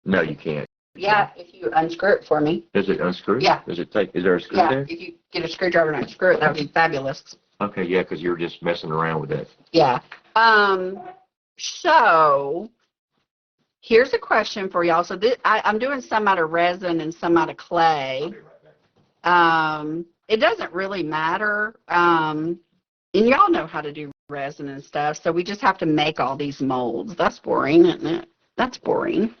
No, you can't. Yeah, if you unscrew it for me. Does it unscrew? Yeah. Is there a screw there? If you get a screwdriver and unscrew it, that would be fabulous. Okay, yeah, because you were just messing around with that. Yeah. So here's a question for y'all. So I'm doing some out of resin and some out of clay. It doesn't really matter. And y'all know how to do resin and stuff. So we just have to make all these molds. That's boring, isn't it? That's boring.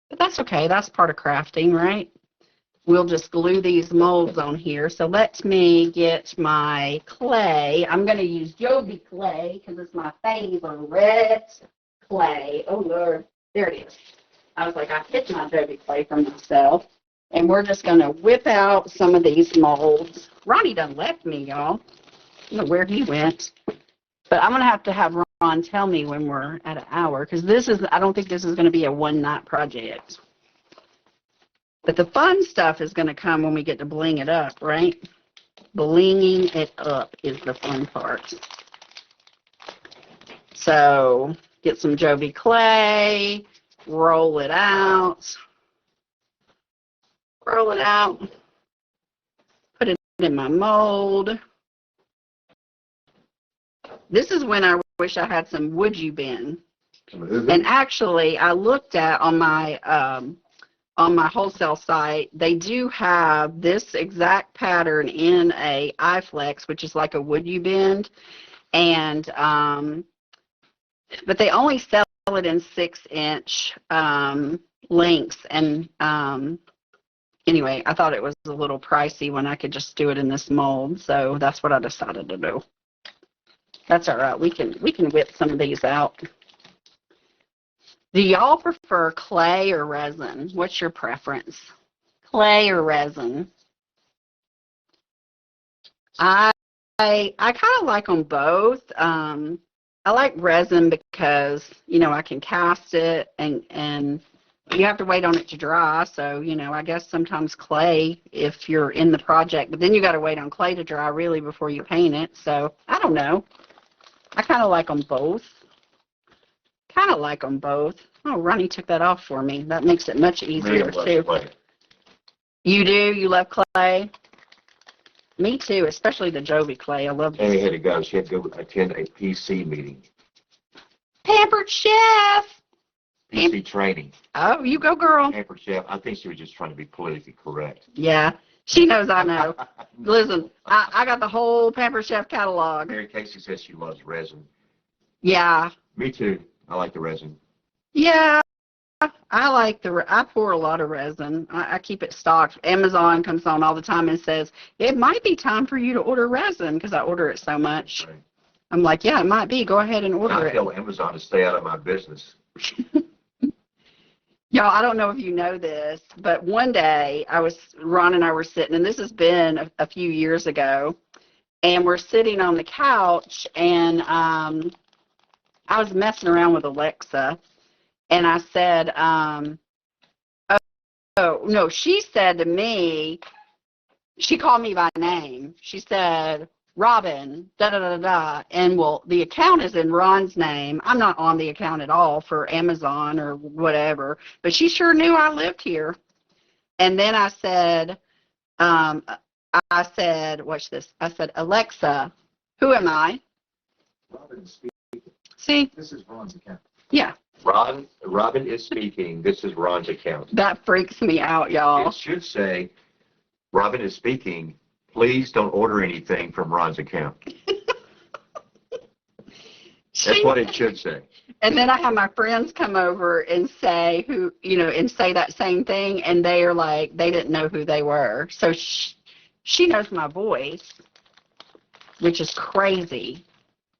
But that's okay. That's part of crafting, right? We'll just glue these molds on here. So let me get my clay. I'm going to use Joby clay because it's my favorite clay. Oh, Lord. There it is. I was like, I hid my Joby clay from myself. And we're just going to whip out some of these molds. Ronnie done left me, y'all. I don't know where he went. But I'm going to have Ron tell me when we're at an hour because I don't think this is going to be a one-night project. But the fun stuff is going to come when we get to bling it up, right? Blinging it up is the fun part. So get some Joby clay, roll it out, put it in my mold. This is when I wish I had some would you bin. And actually, I looked at on my wholesale site, they do have this exact pattern in a iFlex, which is like a would you bend, and but they only sell it in 6-inch lengths. And anyway, I thought it was a little pricey when I could just do it in this mold, so that's what I decided to do. That's all right. We can whip some of these out. Do y'all prefer clay or resin? What's your preference? Clay or resin? I kind of like them both. I like resin because, I can cast it and you have to wait on it to dry. So, I guess sometimes clay if you're in the project, but then you got to wait on clay to dry really before you paint it. So, I don't know. I kind of like them both. Oh, Ronnie took that off for me. That makes it much easier, too. Clay. You do? You love clay? Me, too, especially the Joby clay. I love Amy had to go. She had to go attend a PC meeting. Pampered Chef. PC training. Oh, you go, girl. Pampered Chef. I think she was just trying to be politically correct. Yeah. She knows I know. Listen, I got the whole Pampered Chef catalog. Mary Casey says she loves resin. Yeah. Me too. I like the resin. Yeah. I pour a lot of resin. I keep it stocked. Amazon comes on all the time and says, it might be time for you to order resin because I order it so much. Right. I'm like, yeah, it might be. Go ahead and order I tell Amazon to stay out of my business. Y'all, I don't know if you know this, but one day Ron and I were sitting, and this has been a few years ago, and we're sitting on the couch, and I was messing around with Alexa, and I said, no, she said to me, she called me by name. She said, Robin, da-da-da-da, and the account is in Ron's name. I'm not on the account at all for Amazon or whatever, but she sure knew I lived here. And then I said, watch this. I said, Alexa, who am I? Robin speaking. See? This is Ron's account. Yeah. Robin is speaking. This is Ron's account. That freaks me out, y'all. It should say, Robin is speaking. Please don't order anything from Ron's account. That's what it should say. And then I have my friends come over and say and say that same thing, and they are like, they didn't know who they were. So she knows my voice, which is crazy.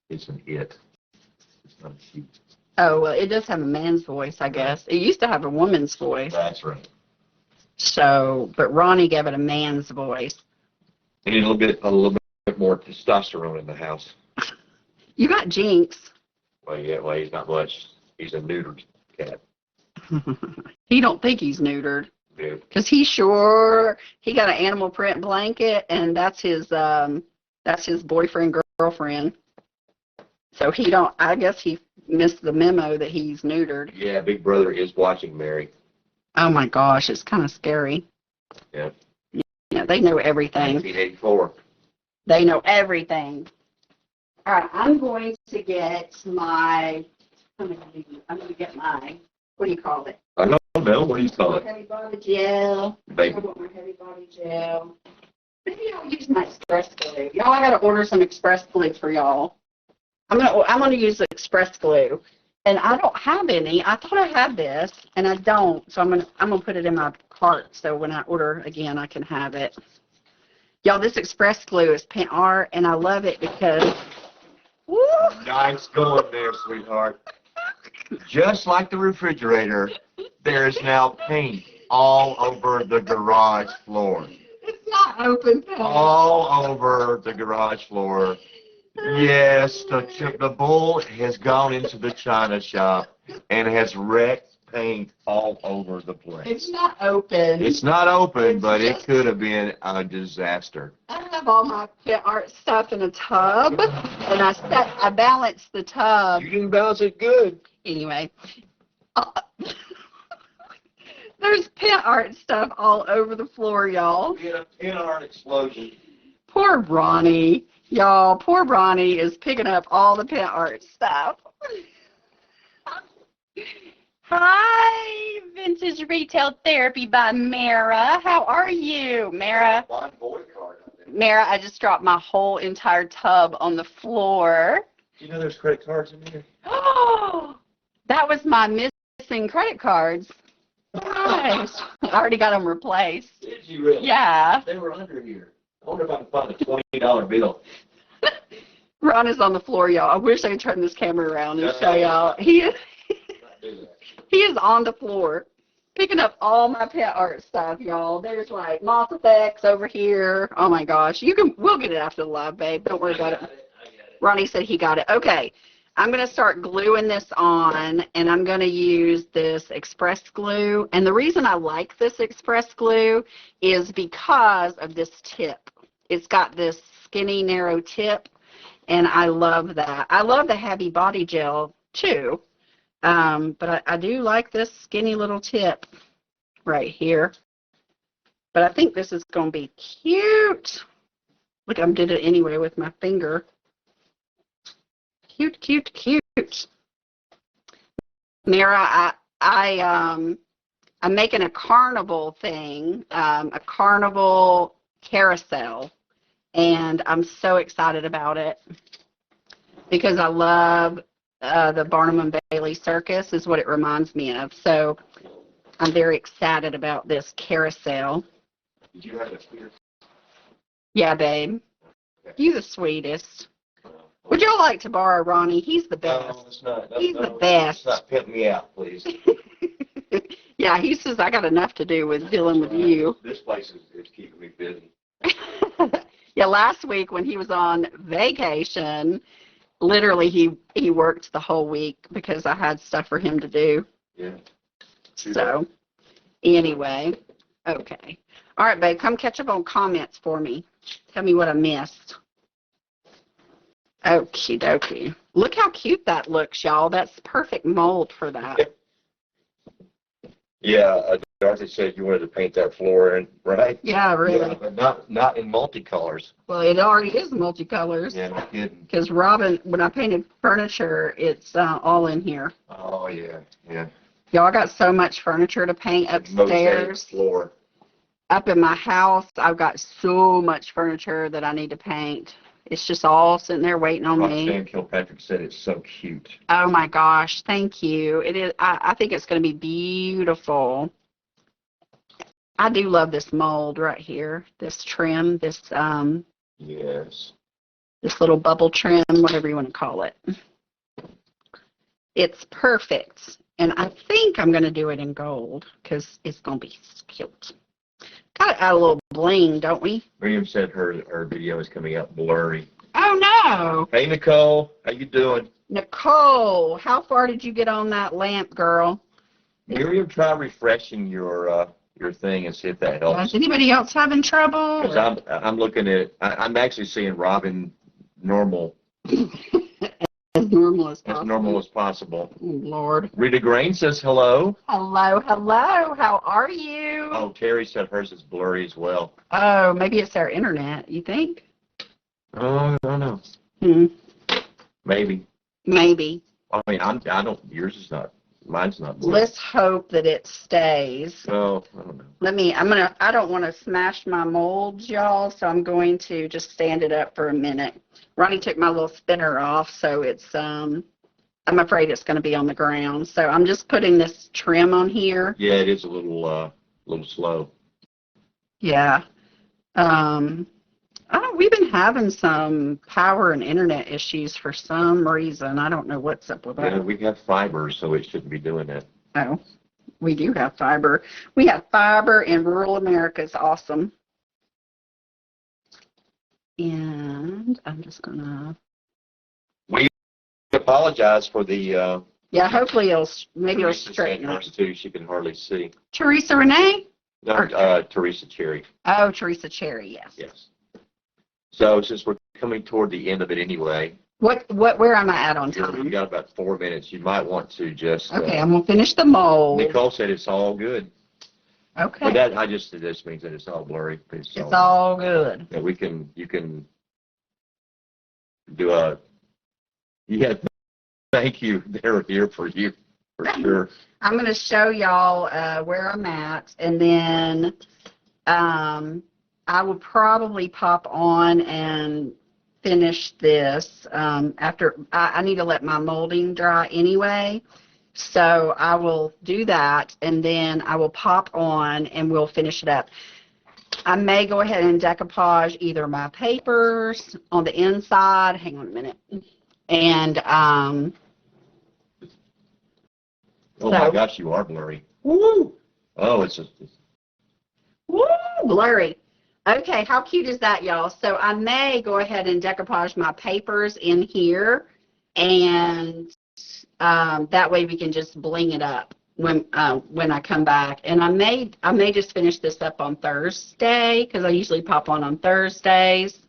It's an it. It's not a she. Oh, well, it does have a man's voice, I guess. It used to have a woman's voice. That's right. So, but Ronnie gave it a man's voice. I need a little bit get more testosterone in the house. You got Jinx. Well, yeah, well, he's not much. He's a neutered cat. He don't think he's neutered. Yeah. Because he got an animal print blanket, and that's his boyfriend, girlfriend. So I guess he missed the memo that he's neutered. Yeah, Big Brother is watching, Mary. Oh my gosh, it's kind of scary. Yeah. Yeah, they know everything. 1984. They know everything. All right, I'm going to get my, what do you call it? I don't know. What do you call it? Heavy body gel. Baby. I want my heavy body gel. Maybe I'll use my express glue. Y'all, I gotta order some express glue for y'all. I'm gonna use the express glue, and I don't have any. I thought I had this, and I don't. So I'm gonna put it in my cart, so when I order again, I can have it. Y'all, this express glue is paint art, and I love it because. Woo! Nice going there, sweetheart. Just like the refrigerator, there is now paint all over the garage floor. It's not open paint. All over the garage floor. Yes, the bull has gone into the china shop and has wrecked paint all over the place. It's not open. It's not open, but it could have been a disaster. I have all my pit art stuff in a tub, and I balanced the tub. You didn't balance it good. Anyway, there's pit art stuff all over the floor, y'all. We had a pin art explosion. Poor Ronnie. Y'all, poor Ronnie is picking up all the pit art stuff. Hi, Vintage Retail Therapy by Mara. How are you, Mara? Mara, I just dropped my whole entire tub on the floor. Do you know there's credit cards in here? Oh, that was my missing credit cards. Nice. I already got them replaced. Did you really? Yeah. They were under here. I wonder if I can find a $20 bill. Ron is on the floor, y'all. I wish I could turn this camera around and show y'all. He is on the floor picking up all my pet art stuff, y'all. There's like moth effects over here. Oh my gosh. We'll get it after the live, babe. Don't worry about it. Ronnie said he got it. Okay. I'm going to start gluing this on, and I'm going to use this express glue. And the reason I like this express glue is because of this tip. It's got this skinny, narrow tip, and I love that. I love the heavy body gel, too. But I do like this skinny little tip right here. But I think this is going to be cute. Look, I did it anyway with my finger. Cute, cute, cute. Mara, I'm making a carnival thing, a carnival carousel, and I'm so excited about it because I love the Barnum and Bailey Circus is what it reminds me of. So I'm very excited about this carousel. Did you have a speaker? Yeah, babe. You're the sweetest. Would y'all like to borrow Ronnie? He's the best. No, it's not. He's the best. Let's not pimp me out, please. Yeah, he says I got enough to do with dealing with you. This place is keeping me busy. Yeah, last week when he was on vacation, literally he worked the whole week because I had stuff for him to do. Yeah. So, anyway, okay. All right, babe, come catch up on comments for me. Tell me what I missed. Okie dokie. Look how cute that looks, y'all. That's perfect mold for that. Yeah, Dorothy said you wanted to paint that floor in, right? Yeah, really. Yeah, but not in multicolors. Well, it already is multicolors. Yeah, no kidding. Because Robin, when I painted furniture, it's all in here. Oh, yeah, yeah. Y'all, I got so much furniture to paint upstairs. Mosaic floor. Up in my house, I've got so much furniture that I need to paint. It's just all sitting there waiting on me. Roxanne Kilpatrick said it's so cute. Oh my gosh, thank you. It is. I think it's going to be beautiful. I do love this mold right here. This trim. This Yes. This little bubble trim, whatever you want to call it. It's perfect, and I think I'm going to do it in gold because it's going to be cute. got to add a little bling, don't we? Miriam said her video is coming out blurry. Oh, no. Hey, Nicole. How you doing? Nicole, how far did you get on that lamp, girl? Miriam, try refreshing your thing and see if that helps. Is anybody else having trouble? Because I'm looking at I'm actually seeing Robin normal. As normal as possible. As normal as possible. Oh, Lord. Rita Grain says hello. Hello, hello. How are you? Oh, Terry said hers is blurry as well. Oh, maybe it's our internet, you think? Oh, I don't know. Maybe. Maybe. I mean, I don't. Yours is not. Mine's not blurry. Let's hope that it stays. Oh, I don't know. I don't want to smash my molds, y'all, so I'm going to just stand it up for a minute. Ronnie took my little spinner off, so it's, I'm afraid it's going to be on the ground. So I'm just putting this trim on here. Yeah, it is a little slow. Yeah. We've been having some power and internet issues for some reason. I don't know what's up with that. Yeah, we have fiber, so it shouldn't be doing that. Oh, we do have fiber. We have fiber in rural America. It's awesome. And I'm just going to... We apologize for the... yeah, hopefully maybe it'll Teresa straighten said out. hers too. She can hardly see. Teresa Renee? No, Teresa Cherry. Oh, Teresa Cherry, yes. Yes. So since we're coming toward the end of it anyway, Where am I at on we've time? got about 4 minutes. You might want to just. Okay, I'm gonna finish the mold. Nicole said it's all good. Okay. But this means that it's all blurry. It's all good. Yeah, you can do a. Yeah, thank you. They're here for you for sure. I'm gonna show y'all where I'm at, and then I will probably pop on and finish this after I need to let my molding dry anyway. So I will do that, and then I will pop on and we'll finish it up. I may go ahead and decoupage either my papers on the inside. Hang on a minute. And oh my gosh, you are blurry. Woo! Oh, it's just. Woo! Blurry. Okay, how cute is that, y'all? So I may go ahead and decoupage my papers in here, and that way we can just bling it up when I come back. And I may just finish this up on Thursday, because I usually pop on Thursdays.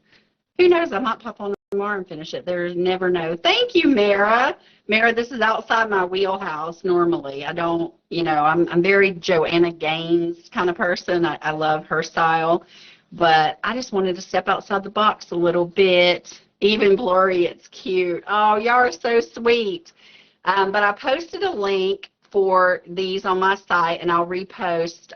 Who knows? I might pop on tomorrow and finish it. There's never know. Thank you, Mara. Mara, this is outside my wheelhouse normally. I don't, I'm very Joanna Gaines kind of person. I love her style. But I just wanted to step outside the box a little bit. Even blurry, it's cute. Oh, y'all are so sweet. But I posted a link for these on my site, and I'll repost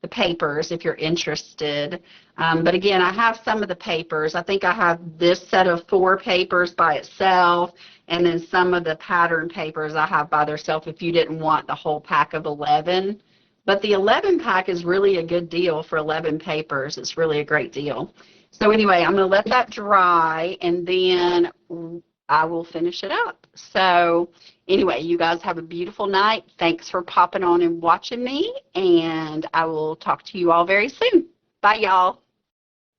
the papers if you're interested. But again, I have some of the papers. I think I have this set of 4 papers by itself, and then some of the pattern papers I have by themselves if you didn't want the whole pack of 11. But the 11 pack is really a good deal for 11 papers. It's really a great deal. So anyway, I'm going to let that dry, and then I will finish it up. So anyway, you guys have a beautiful night. Thanks for popping on and watching me, and I will talk to you all very soon. Bye, y'all.